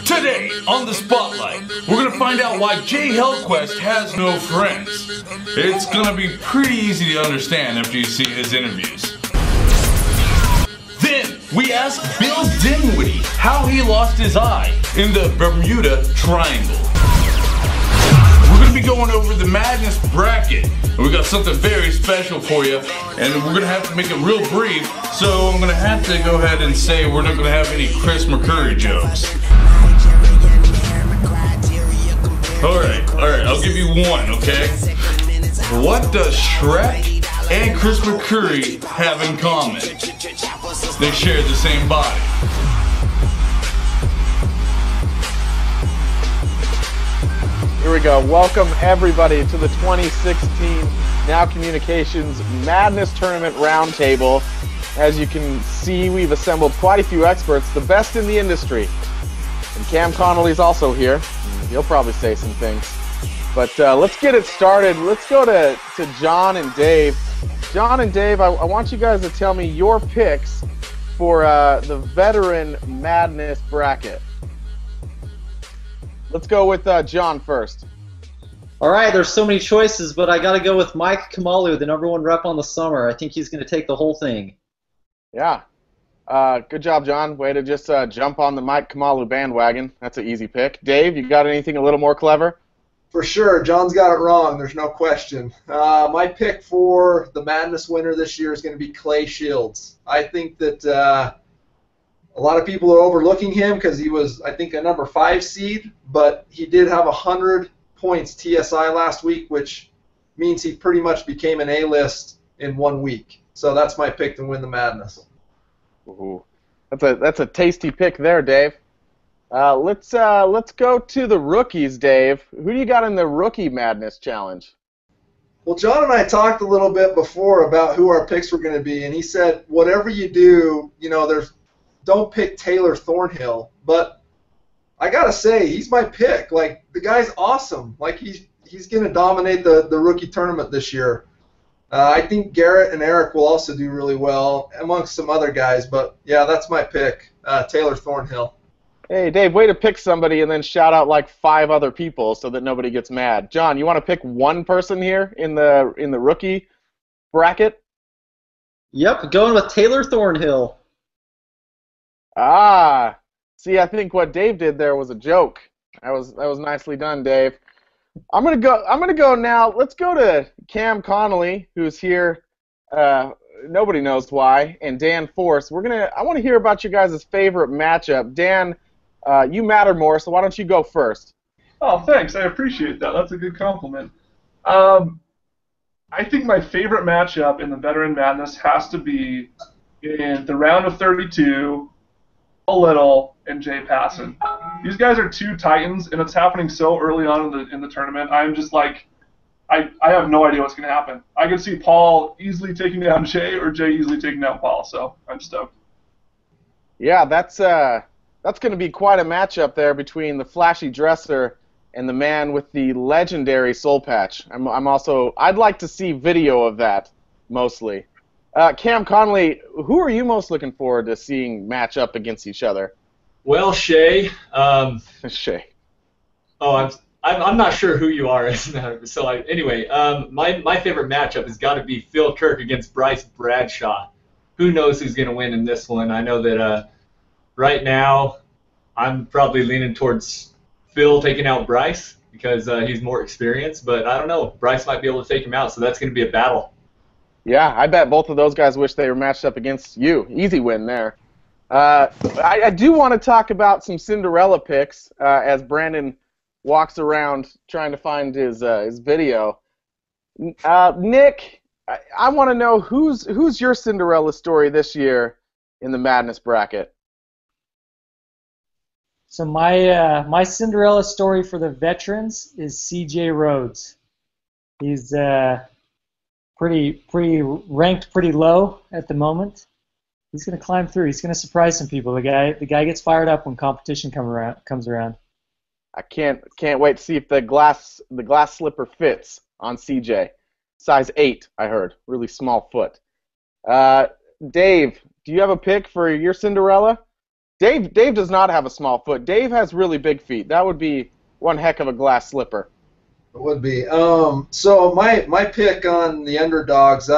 Today, on the Spotlight, we're gonna find out why Jay Hellquest has no friends. It's gonna be pretty easy to understand after you see his interviews. Then, we ask Bill Dinwiddie how he lost his eye in the Bermuda Triangle. We're gonna be going over the Madness Bracket. And we got something very special for you, and we're gonna have to make it real brief, so I'm gonna have to go ahead and say we're not gonna have any Chris McCurry jokes. Alright, I'll give you one, okay? What does Shrek and Chris McCurry have in common? They share the same body. Here we go. Welcome everybody to the 2016 Now Communications Madness Tournament Roundtable. As you can see, we've assembled quite a few experts, the best in the industry. And Cam Connolly's also here. He'll probably say some things. But let's get it started. Let's go to John and Dave. John and Dave, I want you guys to tell me your picks for the Veteran Madness Bracket. Let's go with John first. All right, there's so many choices, but I got to go with Mike Kamalu, the #1 rep on the summer. I think he's going to take the whole thing. Yeah. Good job, John. Way to just jump on the Mike Kamalu bandwagon. That's an easy pick. Dave, you got anything a little more clever? For sure. John's got it wrong. There's no question. My pick for the Madness winner this year is going to be Clay Shields. I think that a lot of people are overlooking him because he was, I think, a #5 seed, but he did have 100 points TSI last week, which means he pretty much became an A-list in 1 week. So that's my pick to win the Madness. Ooh. That's a tasty pick there, Dave. Let's go to the rookies, Dave. Who do you got in the Rookie Madness Challenge? Well, John and I talked a little bit before about who our picks were going to be, and he said, whatever you do, don't pick Taylor Thornhill. But I got to say, he's my pick. Like, the guy's awesome. Like, he's going to dominate the rookie tournament this year. I think Garrett and Eric will also do really well, amongst some other guys. But, yeah, that's my pick, Taylor Thornhill. Hey, Dave, way to pick somebody and then shout out like 5 other people so that nobody gets mad. John, you want to pick one person here in the rookie bracket? Yep, going with Taylor Thornhill. See, I think what Dave did there was a joke. That was nicely done, Dave. I'm gonna go now. Let's go to Cam Connolly, who's here. Nobody knows why, and Dan Force. I want to hear about you guys' favorite matchup. Dan, you matter more, so why don't you go first? Oh, thanks. I appreciate that. That's a good compliment. I think my favorite matchup in the Veteran Madness has to be in the round of 32, Paul Little and Jay Passon. These guys are 2 titans, and it's happening so early on in the tournament. I'm just like, I have no idea what's going to happen. I could see Paul easily taking down Jay or Jay easily taking down Paul, so I'm stoked. Yeah, that's going to be quite a matchup there between the flashy dresser and the man with the legendary soul patch. I'd like to see video of that, mostly. Cam Connolly, who are you most looking forward to seeing match up against each other? Well, Shay. Shay. Oh, I'm not sure who you are. So anyway, my favorite matchup has got to be Phil Kirk against Bryce Bradshaw. Who knows who's going to win in this one? I know that right now I'm probably leaning towards Phil taking out Bryce because he's more experienced, but I don't know. Bryce might be able to take him out, so that's going to be a battle. Yeah, I bet both of those guys wish they were matched up against you. Easy win there. I do want to talk about some Cinderella picks as Brandon walks around trying to find his video. Nick, I want to know who's your Cinderella story this year in the Madness bracket. So my Cinderella story for the veterans is C.J. Rhodes. He's pretty ranked pretty low at the moment. He's going to climb through. He's going to surprise some people. The guy gets fired up when competition comes around. I can't wait to see if the glass slipper fits on CJ. Size 8, I heard. Really small foot. Dave, do you have a pick for your Cinderella? Dave does not have a small foot. Dave has really big feet. That would be one heck of a glass slipper. It would be. So my pick on the underdogs.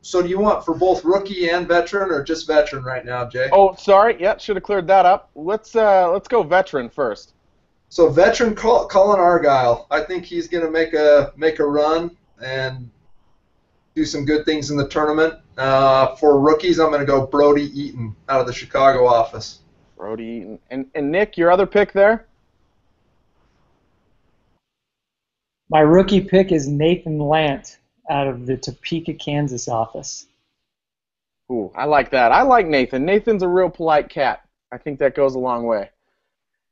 So do you want for both rookie and veteran, or just veteran right now, Jay? Oh, sorry. Yeah, should have cleared that up. Let's go veteran first. So veteran Colin Argyle. I think he's going to make a run and do some good things in the tournament. For rookies, I'm going to go Brody Eaton out of the Chicago office. Brody Eaton. And Nick, your other pick there? My rookie pick is Nathan Lant out of the Topeka, Kansas office. Ooh, I like that. I like Nathan. Nathan's a real polite cat. I think that goes a long way.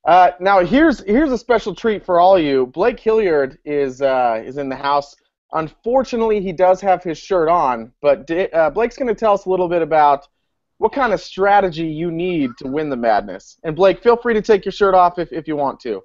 Now here's a special treat for all of you. Blake Hilliard is in the house. Unfortunately, he does have his shirt on, but Blake's going to tell us a little bit about what kind of strategy you need to win the madness. And Blake, feel free to take your shirt off if you want to.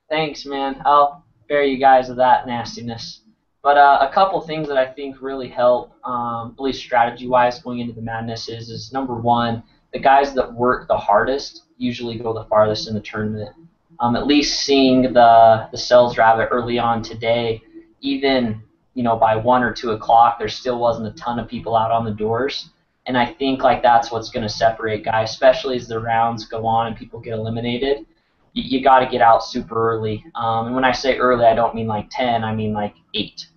Thanks, man. I'll spare you guys of that nastiness. But a couple things that I think really help, at least strategy-wise, going into the madness is number one, the guys that work the hardest usually go the farthest in the tournament. At least seeing the Sells Rabbit early on today, even by 1 or 2 o'clock, there still wasn't a ton of people out on the doors. And I think that's what's going to separate guys, especially as the rounds go on and people get eliminated. You got to get out super early. And when I say early, I don't mean like 10, I mean like 8.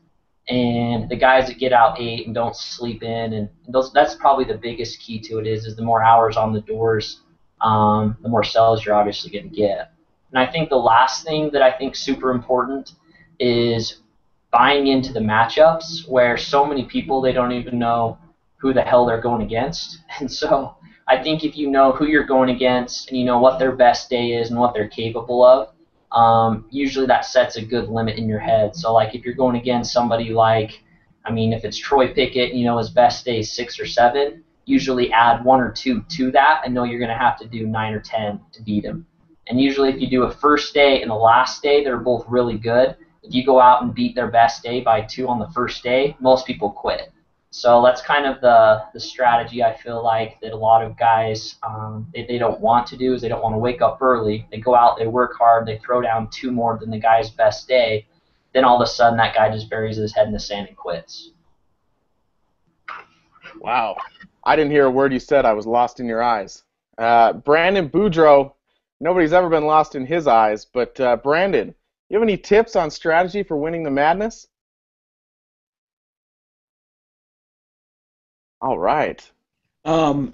And the guys that get out 8 and don't sleep in, and that's probably the biggest key to it is the more hours on the doors, the more sells you're obviously going to get. And I think the last thing that I think super important is buying into the matchups where so many people, they don't even know who the hell they're going against. And so I think if you know who you're going against and you know what their best day is and what they're capable of, usually that sets a good limit in your head. So like if you're going against somebody like, if it's Troy Pickett, his best day is 6 or 7, usually add 1 or 2 to that and know you're going to have to do 9 or 10 to beat him. And usually if you do a first day and a last day that are both really good, if you go out and beat their best day by 2 on the first day, most people quit. So that's kind of the strategy I feel like that a lot of guys, they don't want to do is they don't want to wake up early. They go out, they work hard, they throw down 2 more than the guy's best day. Then all of a sudden that guy just buries his head in the sand and quits. Wow. I didn't hear a word you said. I was lost in your eyes. Brandon Boudreaux, nobody's ever been lost in his eyes, but Brandon, you have any tips on strategy for winning the madness? All right. No,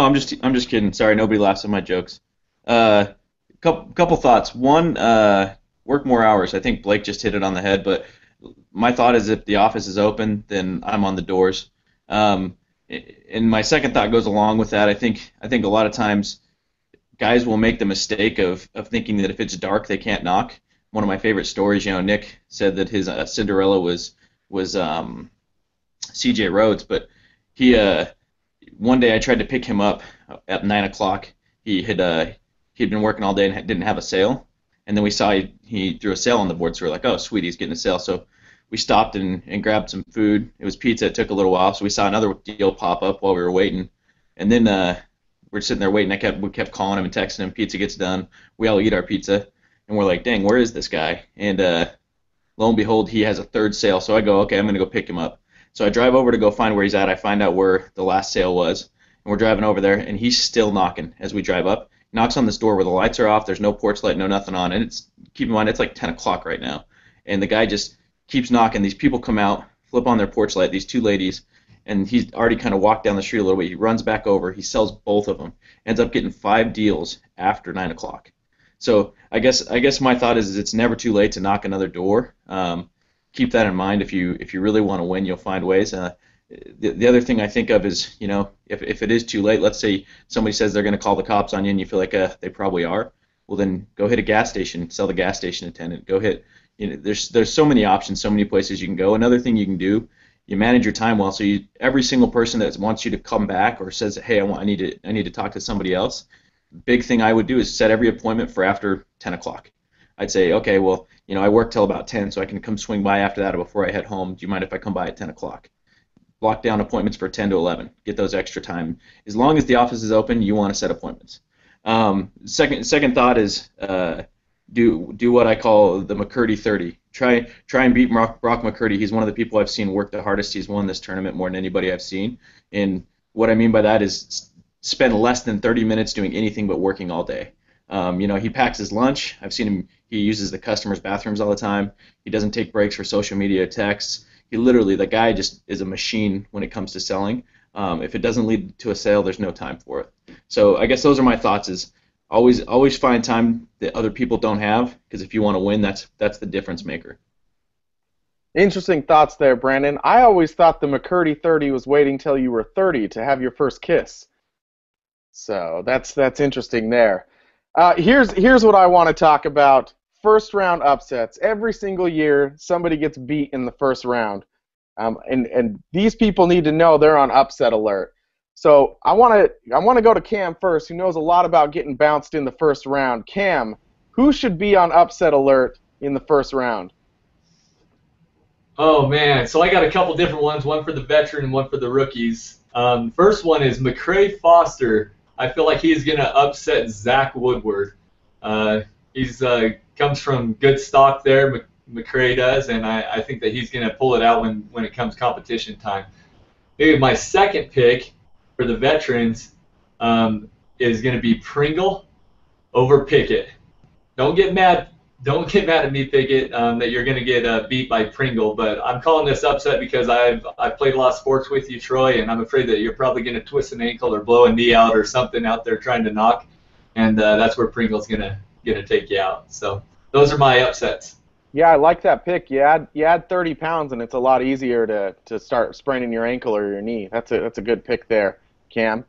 I'm just kidding. Sorry, nobody laughs at my jokes. Couple thoughts. One, work more hours. I think Blake just hit it on the head, but my thought is if the office is open, then I'm on the doors. And my second thought goes along with that. I think a lot of times guys will make the mistake of thinking that if it's dark they can't knock. One of my favorite stories, Nick said that his Cinderella was C.J. Rhodes, but he one day I tried to pick him up at 9 o'clock. He'd been working all day and didn't have a sale, and then we saw he threw a sale on the board, so we're like, oh sweet, he's getting a sale. So we stopped and grabbed some food. It was pizza. It took a little while, so we saw another deal pop up while we were waiting, and then we're sitting there waiting. We kept calling him and texting him. Pizza gets done. We all eat our pizza, and we're like, dang, where is this guy? And lo and behold, he has a third sale. So I go, okay, I'm gonna go pick him up. So I drive over to go find where he's at. I find out where the last sale was, and we're driving over there, and he's still knocking as we drive up. He knocks on this door where the lights are off. There's no porch light, no nothing on, and keep in mind it's like 10 o'clock right now, and the guy just keeps knocking. These people come out, flip on their porch light. These 2 ladies, and he's already kind of walked down the street a little bit. He runs back over. He sells both of them. Ends up getting 5 deals after 9 o'clock. So I guess my thought is it's never too late to knock another door. Keep that in mind. If you really want to win, you'll find ways. The other thing I think of is, if it is too late, let's say somebody says they're going to call the cops on you and you feel like they probably are, well then go hit a gas station, sell the gas station attendant. Go hit, there's so many options, so many places you can go. Another thing you can do, you manage your time well. So every single person that wants you to come back or says, hey, I need to talk to somebody else, big thing I would do is set every appointment for after 10 o'clock. I'd say, okay, well, I work till about 10, so I can come swing by after that or before I head home. Do you mind if I come by at 10 o'clock? block down appointments for 10 to 11. Get those extra time. As long as the office is open, you want to set appointments. Second thought is do what I call the McCurdy 30. Try and beat Brock McCurdy. He's one of the people I've seen work the hardest. He's won this tournament more than anybody I've seen. And what I mean by that is spend less than 30 minutes doing anything but working all day. He packs his lunch. I've seen him. He uses the customers' bathrooms all the time. He doesn't take breaks for social media texts. The guy just is a machine when it comes to selling. If it doesn't lead to a sale, there's no time for it. So I guess those are my thoughts. Is always find time that other people don't have, because if you want to win, that's the difference maker. Interesting thoughts there, Brandon. I always thought the McCurdy 30 was waiting till you were 30 to have your first kiss. So that's interesting there. Here's what I want to talk about. First round upsets. Every single year, somebody gets beat in the first round, and these people need to know they're on upset alert. So I want to go to Cam first, who knows a lot about getting bounced in the first round. Cam, who should be on upset alert in the first round? Oh man, so I got a couple different ones, one for the veteran and one for the rookies. First one is McCray Foster. I feel like he's going to upset Zach Woodward. He's comes from good stock there, McCray does, and I think that he's going to pull it out when it comes competition time. Maybe my second pick for the veterans is going to be Pringle over Pickett. Don't get mad at me, Pickett, that you're going to get beat by Pringle, but I'm calling this upset because I've played a lot of sports with you, Troy, and I'm afraid that you're probably going to twist an ankle or blow a knee out or something out there trying to knock, and that's where Pringle's going to take you out. So those are my upsets. Yeah, I like that pick. You add 30 pounds, and it's a lot easier to start spraining your ankle or your knee. That's a good pick there, Cam.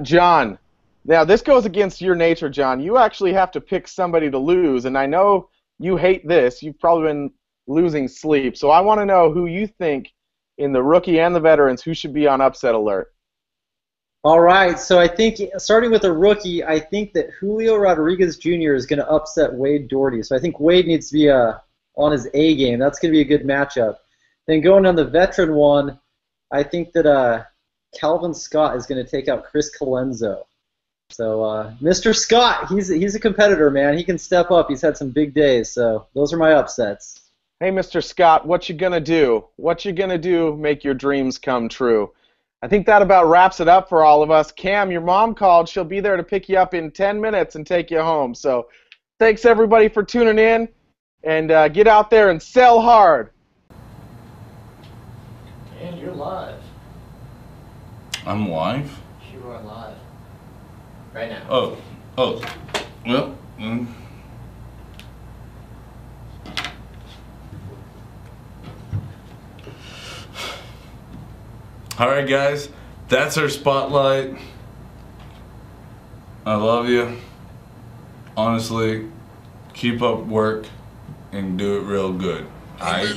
John, now this goes against your nature, John. You actually have to pick somebody to lose, and I know you hate this. You've probably been losing sleep. So I want to know who you think, in the rookie and the veterans, who should be on upset alert. All right, so I think, starting with a rookie, I think that Julio Rodriguez Jr. is going to upset Wade Doherty. So I think Wade needs to be on his A game. That's going to be a good matchup. Then going on the veteran one, I think that Calvin Scott is going to take out Chris Colenso. So Mr. Scott, he's a competitor, man. He can step up. He's had some big days. So those are my upsets. Hey, Mr. Scott, what you going to do? What you going to do make your dreams come true? I think that about wraps it up for all of us. Cam, your mom called. She'll be there to pick you up in 10 minutes and take you home. So thanks, everybody, for tuning in. And get out there and sell hard. And you're live. I'm live? You are live. Right now. Oh. Well. Alright guys, that's our spotlight. I love you. Honestly, keep up work and do it real good. Aight?